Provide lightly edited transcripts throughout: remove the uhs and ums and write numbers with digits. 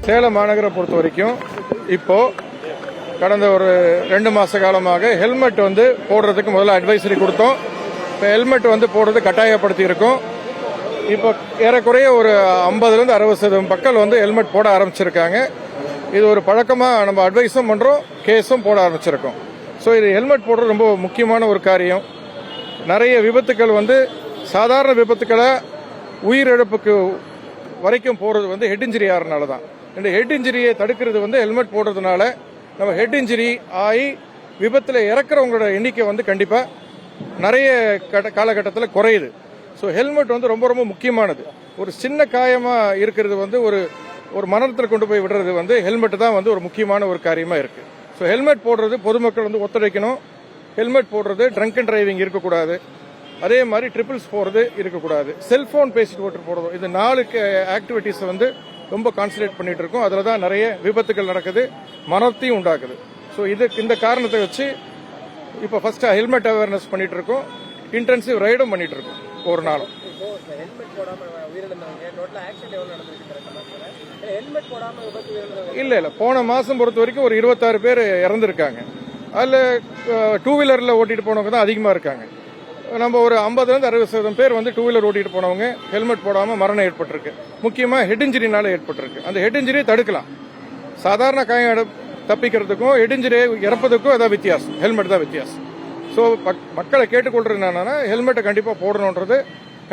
சேலம் மாநகரை பொறுத்த வரைக்கும் இப்போ கடந்த ஒரு 2 மாச காலமாக ஹெல்மெட் போடுறதுக்கு முதல்ல அட்வைசரி கொடுத்தோம். இப்போ ஹெல்மெட் போடுறது கட்டாயப்படுத்தி இருக்கோம். இப்போ ஏறக்குறைய ஒரு 50லேருந்து 60% மக்கள் ஹெல்மெட் போட ஆரம்பிச்சிருக்காங்க. இது ஒரு பழக்கமா நம்ம அட்வைஸும் பண்றோம், கேஸும் போட ஆரம்பிச்சிருக்கோம். ஸோ இது ஹெல்மெட் போடுறது ரொம்ப முக்கியமான ஒரு காரியம். நிறைய விபத்துக்கள் சாதாரண விபத்துக்களை உயிரிழப்புக்கு வரைக்கும் போறது ஹெட் இன்ஜுரி ஆகிறதுனால தான். இந்த ஹெட் இன்ஜுரியை தடுக்கிறது ஹெல்மெட் போடுறதுனால நம்ம ஹெட் இன்ஜுரி ஆகி விபத்தில் இறக்குறவங்களோட எண்ணிக்கை கண்டிப்பா நிறைய காலகட்டத்தில் குறையுது. ஸோ ஹெல்மெட் ரொம்ப ரொம்ப முக்கியமானது. ஒரு சின்ன காயமா இருக்கிறது ஒரு மரணத்தில் கொண்டு போய் விடுறது ஹெல்மெட் தான் ஒரு முக்கியமான ஒரு காரியமா இருக்கு. ஸோ ஹெல்மெட் போடுறது பொதுமக்கள் ஒத்துழைக்கணும். ஹெல்மெட் போடுறது ட்ரங்க் அண்ட் டிரைவிங் இருக்கக்கூடாது. அதே மாதிரி ட்ரிபிள்ஸ் போறது இருக்கக்கூடாது. செல்போன் பேசிட்டு ஓட்டு போடுறது, இது 4 ஆக்டிவிட்டிஸ் ரொம்ப கான்சன்ட்ரேட் பண்ணிட்டு இருக்கோம். அதுல தான் நிறைய விபத்துகள் நடக்குது, மரணத்தையும் உண்டாக்குது. ஸோ இந்த காரணத்தை வச்சு இப்போ ஃபர்ஸ்ட் ஹெல்மெட் அவேர்னஸ் பண்ணிட்டு இருக்கோம். இன்டென்சிவ் ரைடும் பண்ணிட்டு இருக்கோம் ஒரு நாளும். இல்ல போன மாசம் பொறுத்த வரைக்கும் ஒரு 26 பேர் இறந்திருக்காங்க. அதுல 2 வீலர்ல ஓட்டிட்டு போனவங்க தான் அதிகமா இருக்காங்க. நம்ம ஒரு 50லேருந்து 60% பேர் 2 வீலர் ஓட்டிட்டு போனவங்க ஹெல்மெட் போடாம மரணம் ஏற்பட்டிருக்கு. முக்கியமா ஹெட் இன்ஜுரினால ஏற்பட்டிருக்கு. அந்த ஹெட் இன்ஜுரியை தடுக்கலாம். சாதாரண காயம் தப்பிக்கிறதுக்கும் ஹெட் இன்ஜுரி இறப்பதுக்கும் அதான் வித்தியாசம். ஹெல்மெட் தான் வித்தியாசம். ஸோ மக்களை கேட்டுக்கொள்றது என்னன்னா ஹெல்மெட்டை கண்டிப்பா போடணுன்றது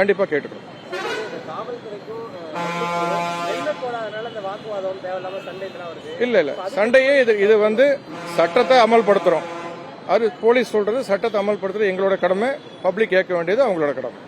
கண்டிப்பா கேட்டுக்கணும். இல்ல சண்டையே இது சட்டத்தை அமல்படுத்துறோம். அது போலீஸ் சொல்றது சட்டத்தை அமல்படுத்துறது எங்களோட கடமை. பப்ளிக் கேட்க வேண்டியது அவங்களோட கடமை.